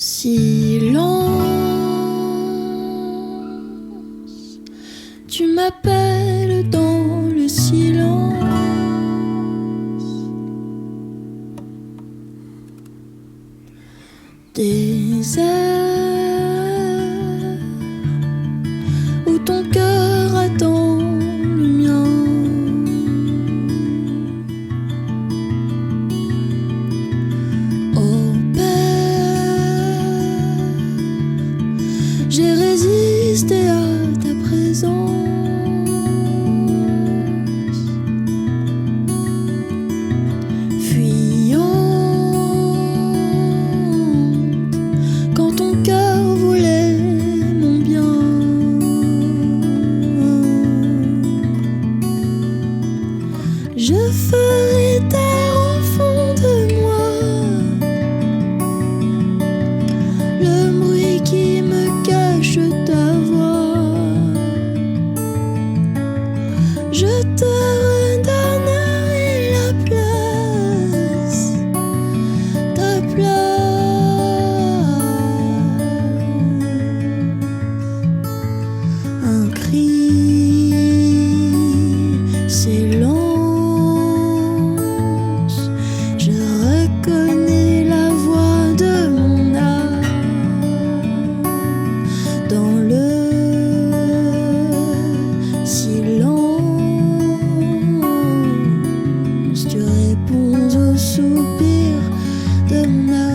Silence, tu m'appelles dans le silence. Désert, où ton cœur attend le mien. Oh Père, j'ai résisté à ta présence. Fuyante, quand ton cœur voulait mon bien. Je ferai taire au fond de moi le bruit qui me cache ta voix. Je te redonnerai la place, ta place. Un cri s'élance, je reconnais la voix de mon âme. Dans le silence, tu réponds au soupir de mon âme.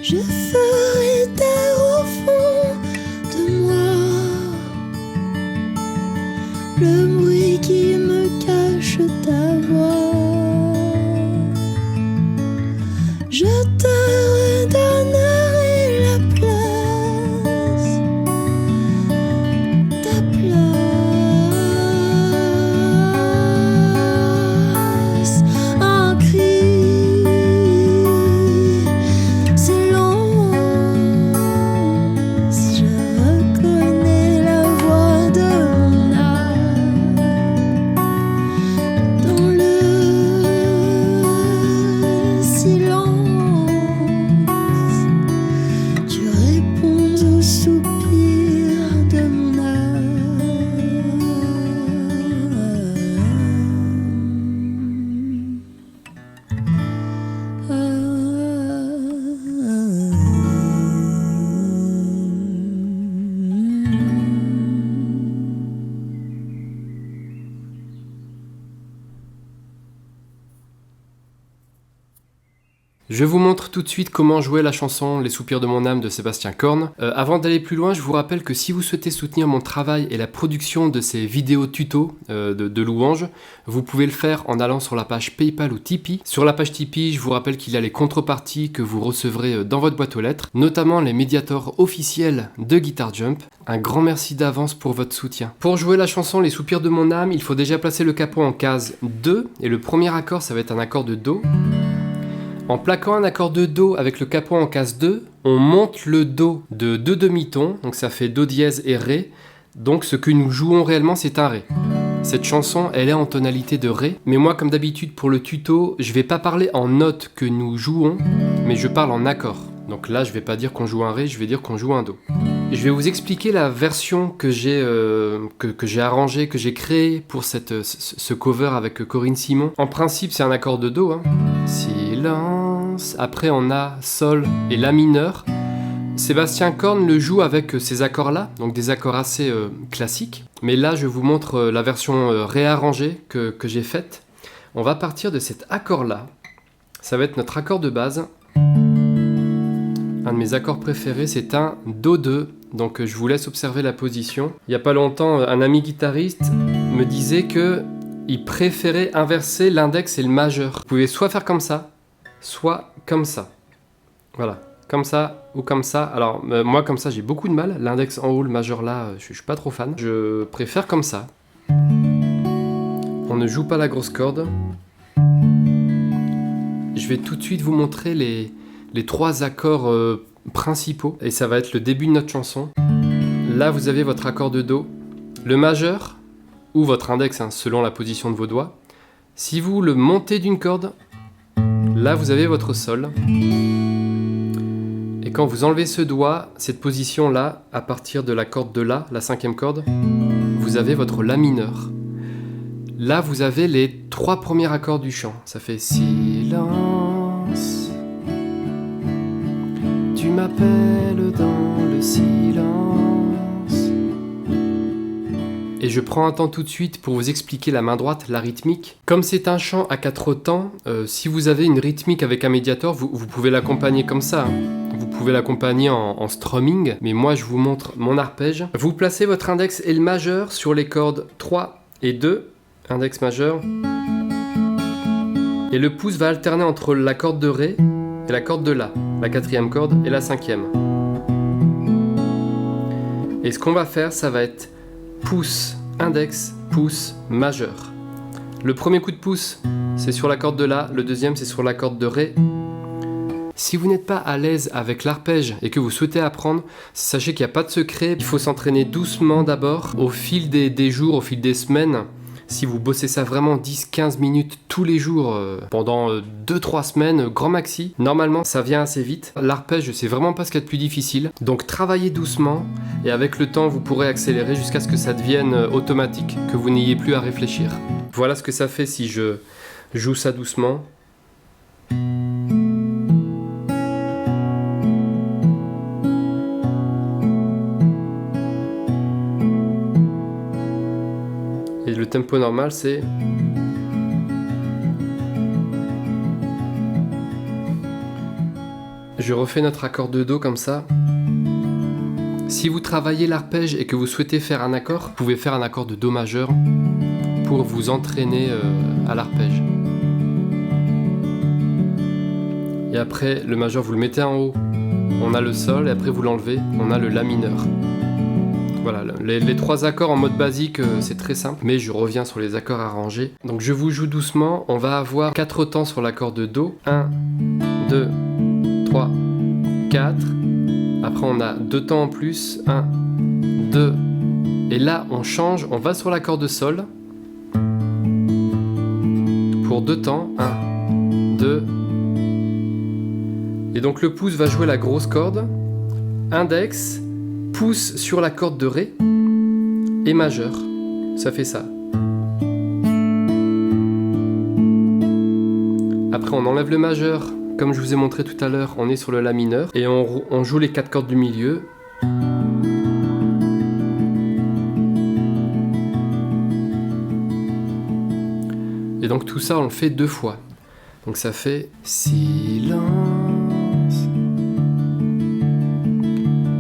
Je ferai taire au fond de moi le bruit qui me cache ta voix. Je te redonnerai la place, ta place. Un cri s'élance, je reconnais la voix de mon âme. Dans le silence, tu réponds au soupir de mon Je vous montre tout de suite comment jouer la chanson Les soupirs de mon âme de Sébastien Korn. Avant d'aller plus loin, je vous rappelle que si vous souhaitez soutenir mon travail et la production de ces vidéos tutos de louanges, vous pouvez le faire en allant sur la page PayPal ou Tipeee. Sur la page Tipeee, je vous rappelle qu'il y a les contreparties que vous recevrez dans votre boîte aux lettres, notamment les médiators officiels de Guitar Jump. Un grand merci d'avance pour votre soutien. Pour jouer la chanson Les soupirs de mon âme, il faut déjà placer le capot en case 2, et le premier accord, ça va être un accord de Do. En plaquant un accord de Do avec le capot en case 2, on monte le Do de 2 demi-tons, donc ça fait Do dièse et Ré, donc ce que nous jouons réellement c'est un Ré. Cette chanson, elle est en tonalité de Ré, mais moi comme d'habitude pour le tuto, je vais pas parler en notes que nous jouons, mais je parle en accords. Donc là je vais pas dire qu'on joue un Ré, je vais dire qu'on joue un Do. Je vais vous expliquer la version que j'ai arrangée, que j'ai créée pour ce cover avec Corinne Simon. En principe c'est un accord de Do, hein. Silence. Après on a Sol et La mineur. Sébastien Korn le joue avec ces accords-là, donc des accords assez classiques. Mais là je vous montre la version réarrangée que j'ai faite. On va partir de cet accord-là. Ça va être notre accord de base. Un de mes accords préférés, c'est un Do2. Donc je vous laisse observer la position. Il n'y a pas longtemps, un ami guitariste me disait que il préférait inverser l'index et le majeur. Vous pouvez soit faire comme ça, soit comme ça. Voilà, comme ça ou comme ça. Alors moi comme ça j'ai beaucoup de mal. L'index en haut, le majeur là, je suis pas trop fan. Je préfère comme ça. On ne joue pas la grosse corde. Je vais tout de suite vous montrer les 3 accords principaux, et ça va être le début de notre chanson. Là, vous avez votre accord de Do, le majeur, ou votre index, hein, selon la position de vos doigts. Si vous le montez d'une corde, là, vous avez votre Sol. Et quand vous enlevez ce doigt, cette position-là, à partir de la corde de La, la 5e corde, vous avez votre La mineur. Là, vous avez les 3 premiers accords du chant. Ça fait silence. Tu m'appelles dans le silence. Et je prends un temps tout de suite pour vous expliquer la main droite, la rythmique. Comme c'est un chant à 4 temps, si vous avez une rythmique avec un médiator, vous pouvez l'accompagner comme ça. Hein. Vous pouvez l'accompagner en strumming, mais moi je vous montre mon arpège. Vous placez votre index et le majeur sur les cordes 3 et 2, index majeur. Et le pouce va alterner entre la corde de Ré et la corde de La, la 4e corde et la 5e. Et ce qu'on va faire, ça va être pouce, index, pouce, majeur. Le premier coup de pouce, c'est sur la corde de La, le deuxième, c'est sur la corde de Ré. Si vous n'êtes pas à l'aise avec l'arpège et que vous souhaitez apprendre, sachez qu'il n'y a pas de secret. Il faut s'entraîner doucement d'abord. Au fil des jours, au fil des semaines, si vous bossez ça vraiment 10-15 minutes tous les jours pendant 2-3 semaines, grand maxi, normalement ça vient assez vite. L'arpège, c'est vraiment pas ce qu'il y a de plus difficile. Donc travaillez doucement et avec le temps vous pourrez accélérer jusqu'à ce que ça devienne automatique, que vous n'ayez plus à réfléchir. Voilà ce que ça fait si je joue ça doucement. Et le tempo normal, c'est... Je refais notre accord de Do comme ça. Si vous travaillez l'arpège et que vous souhaitez faire un accord, vous pouvez faire un accord de Do majeur pour vous entraîner à l'arpège. Et après, le majeur, vous le mettez en haut. On a le Sol et après vous l'enlevez, on a le La mineur. Voilà, les 3 accords en mode basique, c'est très simple, mais je reviens sur les accords arrangés. Donc je vous joue doucement, on va avoir 4 temps sur l'accord de Do. 1, 2, 3, 4. Après on a 2 temps en plus, 1, 2. Et là on change, on va sur l'accord de Sol. Pour 2 temps, 1, 2. Et donc le pouce va jouer la grosse corde. Index, pouce sur la corde de Ré et majeur. Ça fait ça. Après on enlève le majeur. Comme je vous ai montré tout à l'heure, on est sur le La mineur. Et on joue les 4 cordes du milieu. Et donc tout ça on le fait 2 fois. Donc ça fait silence.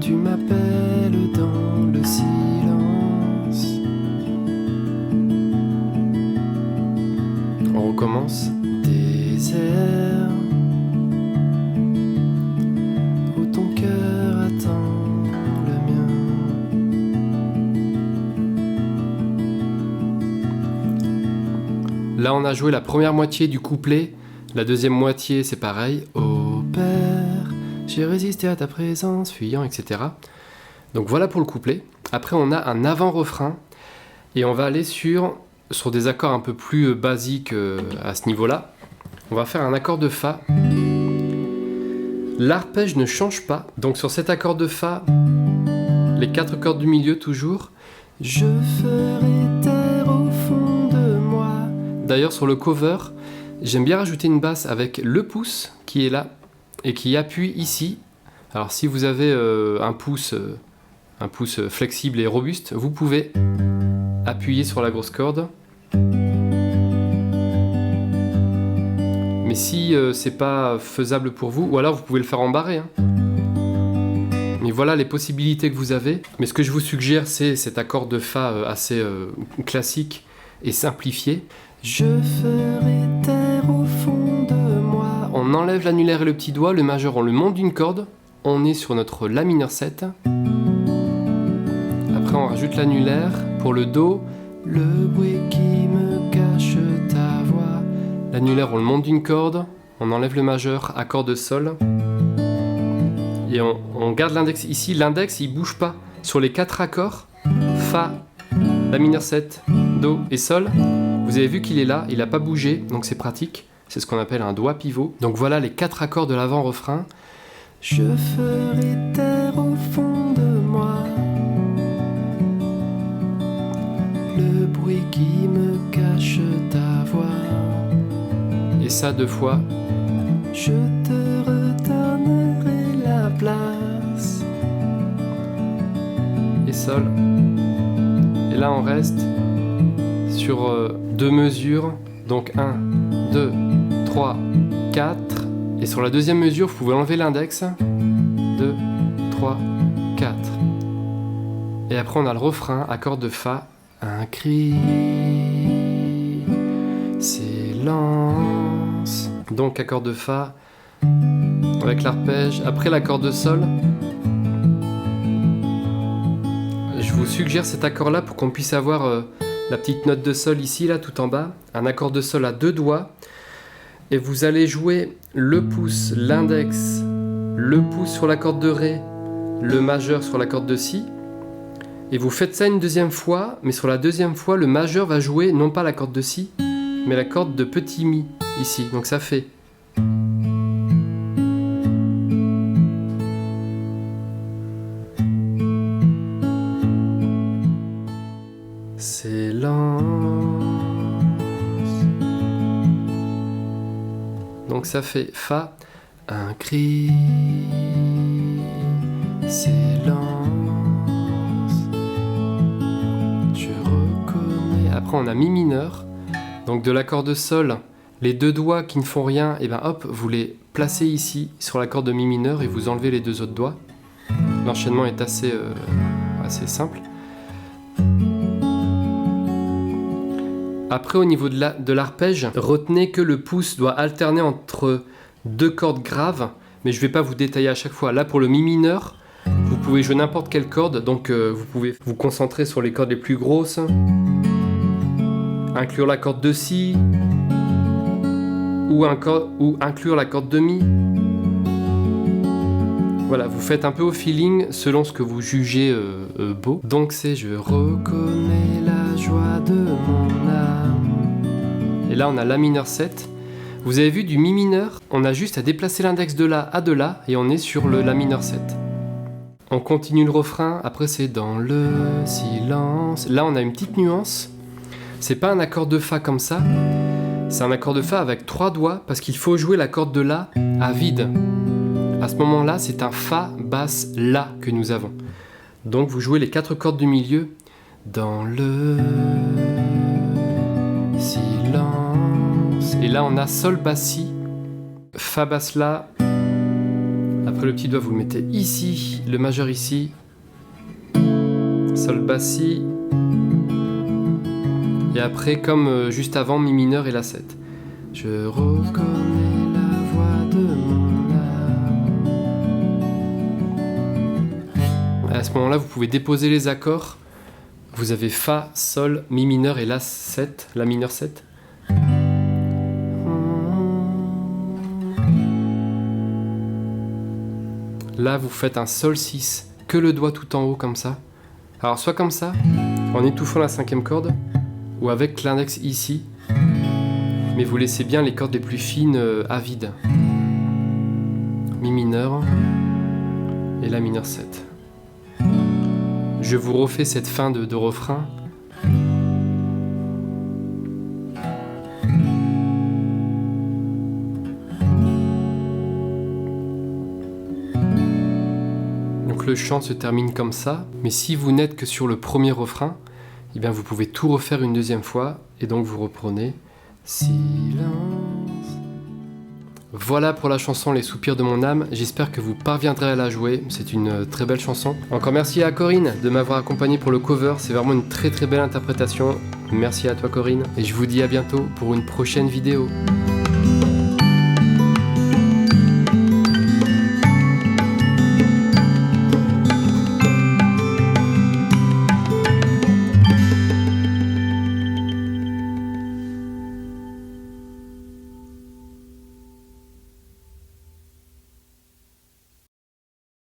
Tu m'appelles dans le silence. On recommence. Désert où ton cœur attend le mien. Là on a joué la première moitié du couplet. La deuxième moitié c'est pareil. Ô Père, j'ai résisté à ta présence, fuyant, etc. Donc voilà pour le couplet. Après on a un avant-refrain et on va aller sur des accords un peu plus basiques à ce niveau-là. On va faire un accord de Fa. L'arpège ne change pas. Donc sur cet accord de Fa, les 4 cordes du milieu toujours. Je ferai taire au fond de moi. D'ailleurs sur le cover, j'aime bien rajouter une basse avec le pouce qui est là et qui appuie ici. Alors si vous avez un pouce flexible et robuste, vous pouvez appuyer sur la grosse corde. Mais si c'est pas faisable pour vous, ou alors vous pouvez le faire en barré. Hein. Mais voilà les possibilités que vous avez. Mais ce que je vous suggère, c'est cet accord de Fa assez classique et simplifié. Je ferai taire au fond de moi. On enlève l'annulaire et le petit doigt, le majeur on le monte d'une corde. On est sur notre La mineur 7. Après on rajoute l'annulaire. Pour le Do, le bruit qui me cache ta voix. L'annulaire on le monte d'une corde. On enlève le majeur, accord de Sol. et on garde l'index ici. L'index il bouge pas. Sur les 4 accords, Fa, La mineur 7, Do et Sol, vous avez vu qu'il est là, il n'a pas bougé, donc c'est pratique. C'est ce qu'on appelle un doigt pivot. Donc voilà les 4 accords de l'avant-refrain. Je ferai taire au fond de moi le bruit qui me cache ta voix. Et ça 2 fois. Je te redonnerai la place. Et Sol. Et là on reste sur 2 mesures. Donc 1, 2, 3, 4. Et sur la deuxième mesure, vous pouvez enlever l'index. 2, 3, 4. Et après on a le refrain, accord de Fa. Un cri, silence. Donc accord de Fa avec l'arpège. Après l'accord de Sol. Je vous suggère cet accord là pour qu'on puisse avoir la petite note de Sol ici, là, tout en bas. Un accord de Sol à 2 doigts. Et vous allez jouer le pouce, l'index, le pouce sur la corde de Ré, le majeur sur la corde de Si. Et vous faites ça une deuxième fois, mais sur la deuxième fois, le majeur va jouer non pas la corde de Si, mais la corde de petit Mi, ici. Donc ça fait... C'est lent. Donc ça fait Fa, un cri, silence. Je reconnais. Après on a Mi mineur. Donc de l'accord de Sol, les 2 doigts qui ne font rien, et ben hop, vous les placez ici sur l'accord de Mi mineur et vous enlevez les 2 autres doigts. L'enchaînement est assez simple. Après, au niveau de l'arpège, retenez que le pouce doit alterner entre 2 cordes graves, mais je ne vais pas vous détailler à chaque fois. Là, pour le Mi mineur, vous pouvez jouer n'importe quelle corde, donc vous pouvez vous concentrer sur les cordes les plus grosses, inclure la corde de Si, ou inclure la corde de Mi. Voilà, vous faites un peu au feeling selon ce que vous jugez beau. Donc c'est je reconnais la joie de mon âme. Et là on a La mineur 7. Vous avez vu du Mi mineur, on a juste à déplacer l'index de La à de La et on est sur le La mineur 7. On continue le refrain, après c'est dans le silence. Là on a une petite nuance. C'est pas un accord de Fa comme ça. C'est un accord de Fa avec 3 doigts parce qu'il faut jouer la corde de La à vide. À ce moment-là, c'est un Fa basse La que nous avons. Donc vous jouez les 4 cordes du milieu dans le silence. Et là, on a Sol basse Si, Fa basse La. Après le petit doigt, vous le mettez ici, le majeur ici, Sol basse Si. Et après, comme juste avant, Mi mineur et La 7. Je reconnais la voix de mon... À ce moment-là, vous pouvez déposer les accords. Vous avez Fa, Sol, Mi mineur et La 7, La mineur 7. Là, vous faites un Sol 6, que le doigt tout en haut comme ça. Alors, soit comme ça, en étouffant la 5e corde, ou avec l'index ici. Mais vous laissez bien les cordes les plus fines à vide. Mi mineur et La mineur 7. Je vous refais cette fin de refrain. Donc le chant se termine comme ça, mais si vous n'êtes que sur le premier refrain, eh bien vous pouvez tout refaire une deuxième fois, et donc vous reprenez silence. Voilà pour la chanson Les soupirs de mon âme, j'espère que vous parviendrez à la jouer, c'est une très belle chanson. Encore merci à Corinne de m'avoir accompagné pour le cover, c'est vraiment une très belle interprétation. Merci à toi Corinne, et je vous dis à bientôt pour une prochaine vidéo.